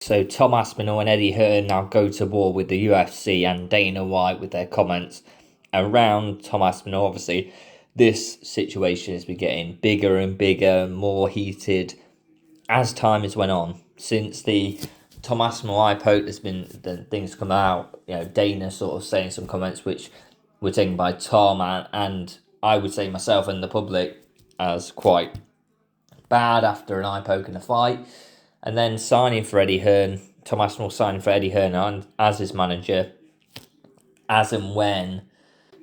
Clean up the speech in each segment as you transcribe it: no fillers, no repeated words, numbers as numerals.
So Tom Aspinall and Eddie Hearn now go to war with the UFC and Dana White with their comments around Tom Aspinall. Obviously, this situation has been getting bigger and bigger, more heated as time has went on. Since the Tom Aspinall eye poke, there's been the things come out. Dana sort of saying some comments which were taken by Tom and I would say myself and the public as quite bad after an eye poke in a fight. And then signing for Eddie Hearn, Tom Aspinall signing for Eddie Hearn as his manager, as and when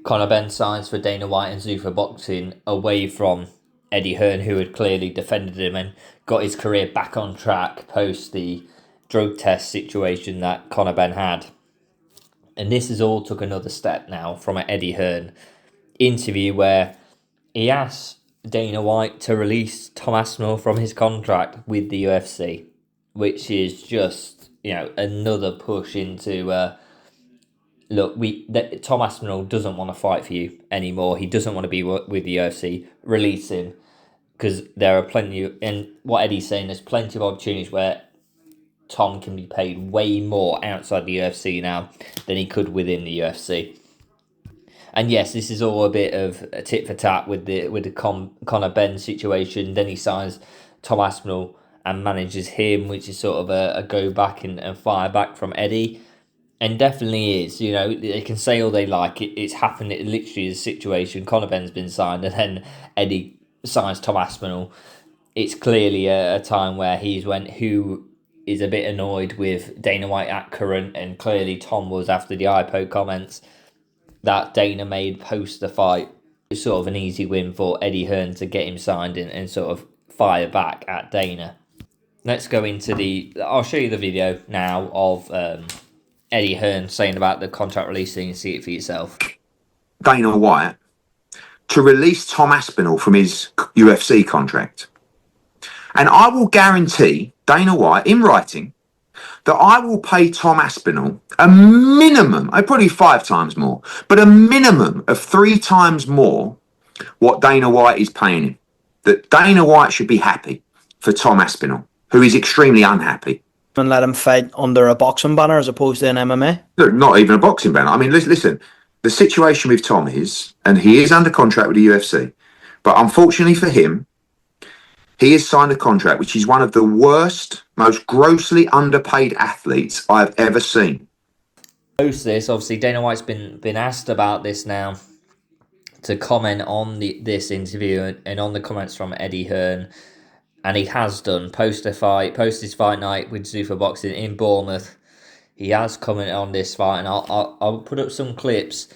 Conor Benn signs for Dana White and Zuffa Boxing, away from Eddie Hearn, who had clearly defended him and got his career back on track post the drug test situation that Conor Benn had. And this has all took another step now from an Eddie Hearn interview where he asked Dana White to release Tom Aspinall from his contract with the UFC, which is just, another push into, Tom Aspinall doesn't want to fight for you anymore. He doesn't want to be with the UFC. Release him, because there are plenty, and what Eddie's saying, there's plenty of opportunities where Tom can be paid way more outside the UFC now than he could within the UFC. And yes, this is all a bit of a tit for tat with the Conor Benn situation. Then he signs Tom Aspinall and manages him, which is sort of a go back and fire back from Eddie. And definitely is. They can say all they like. It's happened. It literally is a situation. Conor Benn's been signed, and then Eddie signs Tom Aspinall. It's clearly a time where who is a bit annoyed with Dana White at current, and clearly Tom was after the iPod comments that Dana made post the fight. It's sort of an easy win for Eddie Hearn to get him signed and sort of fire back at Dana. Let's go into I'll show you the video now of Eddie Hearn saying about the contract release thing and see it for yourself. Dana White to release Tom Aspinall from his UFC contract. And I will guarantee Dana White in writing that I will pay Tom Aspinall a minimum, probably 5 times more, but a minimum of 3 times more what Dana White is paying him. That Dana White should be happy for Tom Aspinall, who is extremely unhappy. And let him fight under a boxing banner as opposed to an MMA? Look, not even a boxing banner. I mean, listen, the situation with Tom is, and he is under contract with the UFC, but unfortunately for him, he has signed a contract which is one of the worst, most grossly underpaid athletes I've ever seen. Post this, obviously, Dana White's been asked about this now to comment on this interview and on the comments from Eddie Hearn, and he has done post his fight night with Zuffa Boxing in Bournemouth. He has commented on this fight, and I'll put up some clips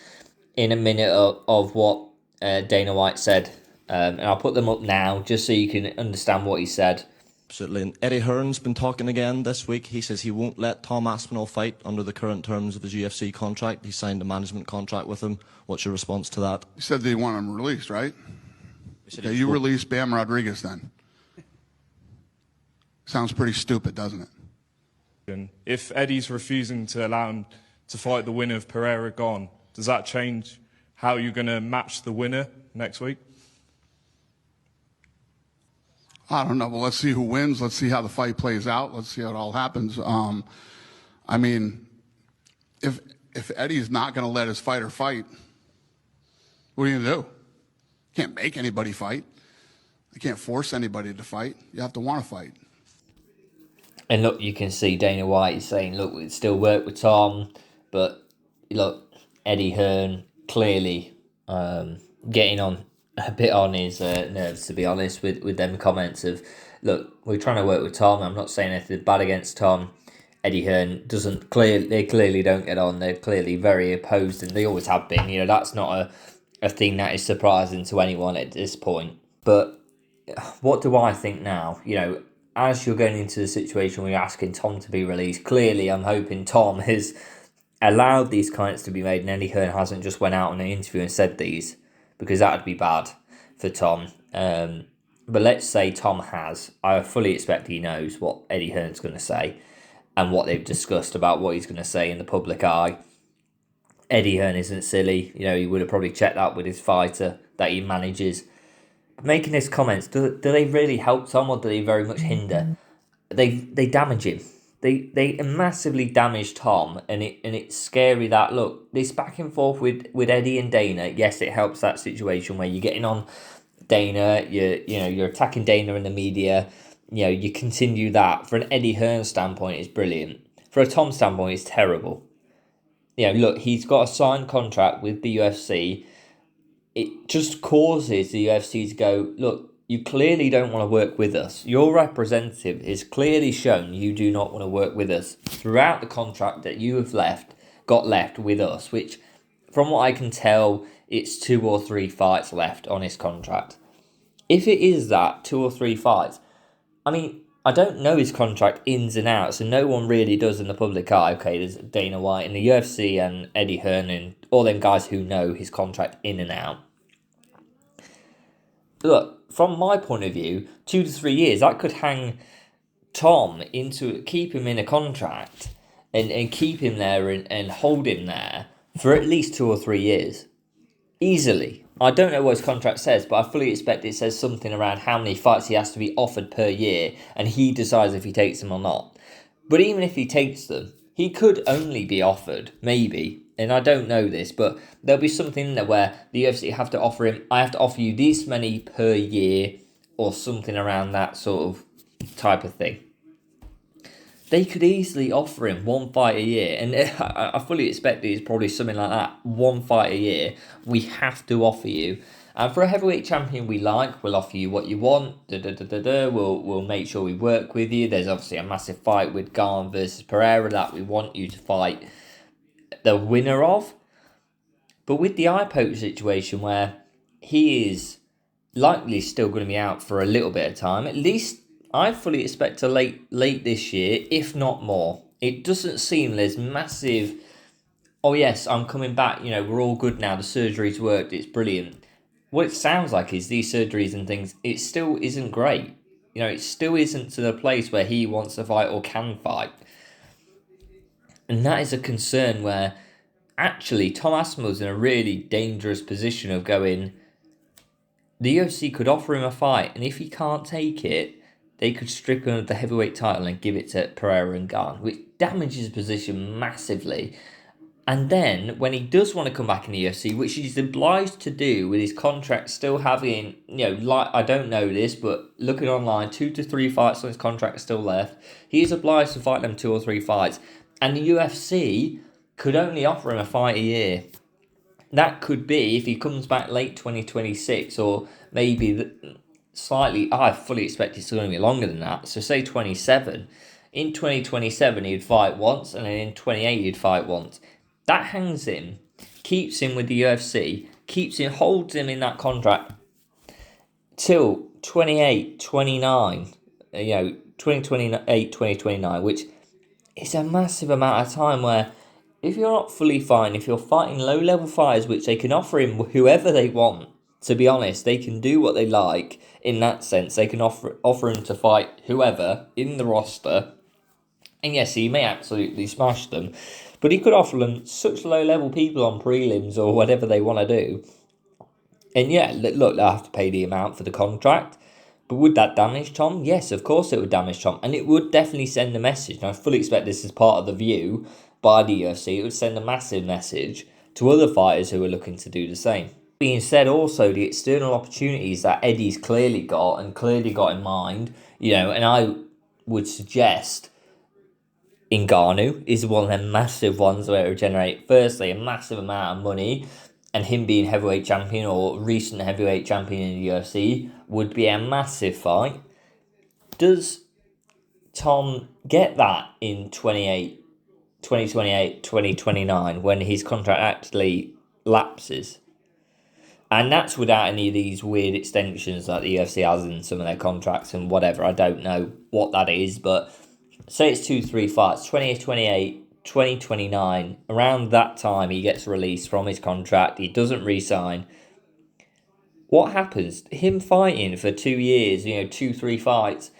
in a minute of what Dana White said. And I'll put them up now just so you can understand what he said. Absolutely. And Eddie Hearn's been talking again this week. He says he won't let Tom Aspinall fight under the current terms of his UFC contract. He signed a management contract with him. What's your response to that? You said they want him released, right? Okay, you release Bam Rodriguez then. Sounds pretty stupid, doesn't it? If Eddie's refusing to allow him to fight the winner of Pereira Gone, does that change how you're going to match the winner next week? I don't know. Well, let's see who wins. Let's see how the fight plays out. Let's see how it all happens. I mean, if Eddie's not going to let his fighter fight, what are you going to do? You can't make anybody fight. You can't force anybody to fight. You have to want to fight. And look, you can see Dana White is saying, look, we'd still work with Tom, but look, Eddie Hearn clearly getting on a bit on his nerves, to be honest, with them comments of, look, we're trying to work with Tom. I'm not saying anything bad against Tom. Eddie Hearn they clearly don't get on. They're clearly very opposed, and they always have been. That's not a thing that is surprising to anyone at this point. But what do I think now? As you're going into the situation where you're asking Tom to be released, clearly I'm hoping Tom has allowed these comments to be made and Eddie Hearn hasn't just went out on an interview and said these, because that would be bad for Tom. But let's say Tom has. I fully expect he knows what Eddie Hearn's going to say and what they've discussed about what he's going to say in the public eye. Eddie Hearn isn't silly. He would have probably checked that with his fighter that he manages. Making his comments, do they really help Tom, or do they very much hinder? They damage him. they massively damaged Tom, and it's scary that, look, this back and forth with Eddie and Dana. Yes, it helps that situation where you're getting on Dana, you're attacking Dana in the media. You continue that. For an Eddie Hearn standpoint, it's brilliant. For a Tom standpoint, it's terrible. Look, he's got a signed contract with the UFC. It just causes the UFC to go, look, you clearly don't want to work with us. Your representative is clearly shown you do not want to work with us throughout the contract that you have got left with us, which, from what I can tell, it's 2 or 3 fights left on his contract. If it is that 2 or 3 fights, I mean, I don't know his contract ins and outs, and no one really does in the public eye. Okay, there's Dana White in the UFC and Eddie Hearn and all them guys who know his contract in and out. Look, from my point of view, 2 to 3 years, that could hang Tom keep him in a contract and keep him there and hold him there for at least 2 or 3 years. Easily. I don't know what his contract says, but I fully expect it says something around how many fights he has to be offered per year, and he decides if he takes them or not. But even if he takes them, he could only be offered, maybe, and I don't know this, but there'll be something in there where the UFC have to offer him, I have to offer you this many per year, or something around that sort of type of thing. They could easily offer him 1 fight a year, and I fully expect it's probably something like that. 1 fight a year, we have to offer you. And for a heavyweight champion we like, we'll offer you what you want. We'll make sure we work with you. There's obviously a massive fight with Garn versus Pereira that we want you to fight the winner of. But with the eye poke situation where he is likely still going to be out for a little bit of time, at least I fully expect a late this year, if not more. It doesn't seem there's massive, oh yes, I'm coming back, we're all good now, the surgery's worked, it's brilliant. What it sounds like is these surgeries and things, it still isn't great. It still isn't to the place where he wants to fight or can fight. And that is a concern where actually Tom Aspinall's in a really dangerous position of going, the UFC could offer him a fight, and if he can't take it, they could strip him of the heavyweight title and give it to Pereira and Garn, which damages his position massively. And then, when he does want to come back in the UFC, which he's obliged to do with his contract still having, I don't know this, but looking online, 2 to 3 fights on his contract still left, he is obliged to fight them 2 or 3 fights. And the UFC could only offer him a fight a year. That could be, if he comes back late 2026, or maybe slightly, I fully expect it's going to be longer than that. So say 27. In 2027, he'd fight once, and then in 28, he'd fight once. That hangs him, keeps him with the UFC, holds him in that contract till 28, 29, 2028, 2029, which is a massive amount of time where if you're not fully fine, if you're fighting low-level fighters, which they can offer him whoever they want, to be honest, they can do what they like in that sense. They can offer him to fight whoever in the roster. And yes, he may absolutely smash them, but he could offer them such low-level people on prelims or whatever they want to do. And yeah, look, they'll have to pay the amount for the contract. But would that damage Tom? Yes, of course it would damage Tom. And it would definitely send a message. And I fully expect this is part of the view by the UFC. It would send a massive message to other fighters who are looking to do the same. Being said, also, the external opportunities that Eddie's clearly got in mind, and I would suggest Ngannou is one of them massive ones where it would generate, firstly, a massive amount of money, and him being heavyweight champion or recent heavyweight champion in the UFC would be a massive fight. Does Tom get that in 2028, 2029 when his contract actually lapses? And that's without any of these weird extensions that the UFC has in some of their contracts and whatever. I don't know what that is, but say it's 2-3 fights, 2028, 2029, around that time he gets released from his contract, he doesn't re-sign. What happens? Him fighting for 2 years, 2-3 fights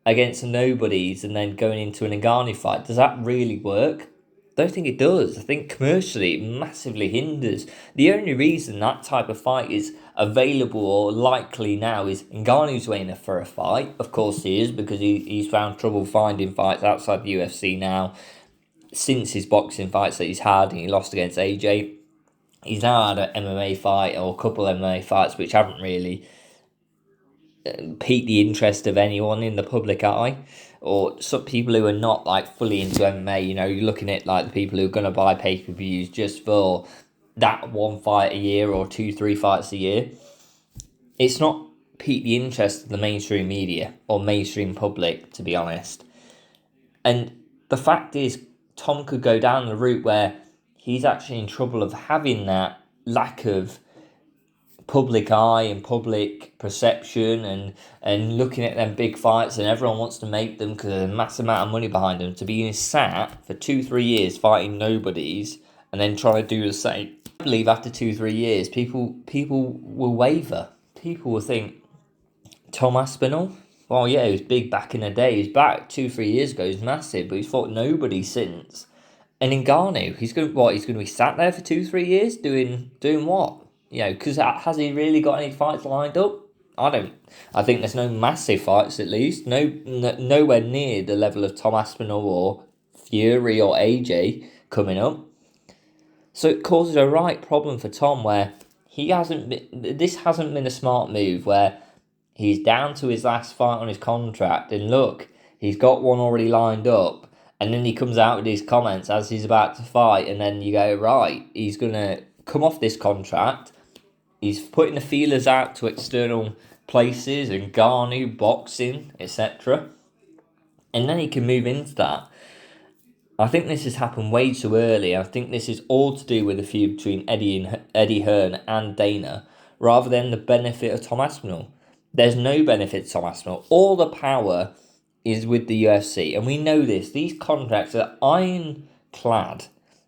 against nobodies and then going into an Ngannou fight, does that really work? Don't think it does. I think commercially it massively hinders. The only reason that type of fight is available or likely now is Ngannou's waiting for a fight. Of course he is, because he's found trouble finding fights outside the UFC now since his boxing fights that he's had, and he lost against AJ. He's now had an MMA fight or a couple of MMA fights which haven't really piqued the interest of anyone in the public eye, or some people who are not like fully into MMA. You know, you're looking at like the people who are going to buy pay-per-views just for that one fight a year or 2-3 fights a year. It's not piqued the interest of the mainstream media or mainstream public, to be honest. And the fact is, Tom could go down the route where he's actually in trouble of having that lack of public eye and public perception, and looking at them big fights, and everyone wants to make them because there's a massive amount of money behind them, to being sat for 2-3 years fighting nobodies and then trying to do the same. I believe after 2-3 years people will waver. People will think, Tom Aspinall, well, yeah, he was big back in the day, he's back 2-3 years ago, he's massive, but he's fought nobody since. And Ngannou, he's going to be sat there for 2-3 years doing what? You know, because has he really got any fights lined up? I think there's no massive fights, at least. Nowhere near the level of Tom Aspinall or Fury or AJ coming up. So it causes a right problem for Tom, where this hasn't been a smart move, where he's down to his last fight on his contract, and look, he's got one already lined up, and then he comes out with these comments as he's about to fight, and then you go, right, he's going to come off this contract. He's putting the feelers out to external places, and Ngannou, boxing, etc. And then he can move into that. I think this has happened way too early. I think this is all to do with the feud between Eddie Hearn and Dana, rather than the benefit of Tom Aspinall. There's no benefit to Tom Aspinall. All the power is with the UFC, and we know this. These contracts are ironclad,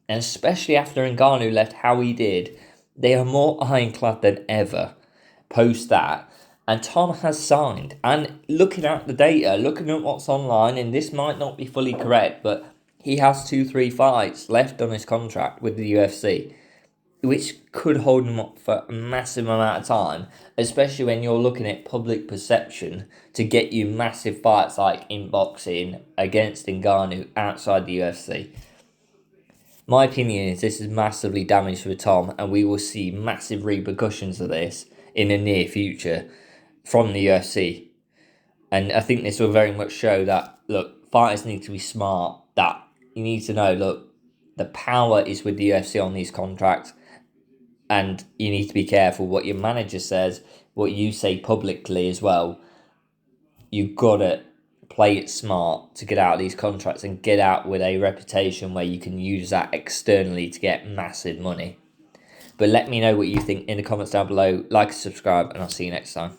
and especially after Ngannou left how he did, they are more ironclad than ever post that. And Tom has signed. And looking at the data, looking at what's online, and this might not be fully correct, but he has 2-3 fights left on his contract with the UFC, which could hold him up for a massive amount of time, especially when you're looking at public perception to get you massive fights like in boxing against Ngannou outside the UFC. My opinion is this is massively damaged for Tom, and we will see massive repercussions of this in the near future from the UFC. And I think this will very much show that, look, fighters need to be smart, that you need to know, look, the power is with the UFC on these contracts, and you need to be careful what your manager says, what you say publicly as well. You've got to play it smart to get out of these contracts and get out with a reputation where you can use that externally to get massive money. But let me know what you think in the comments down below. Like and subscribe, and I'll see you next time.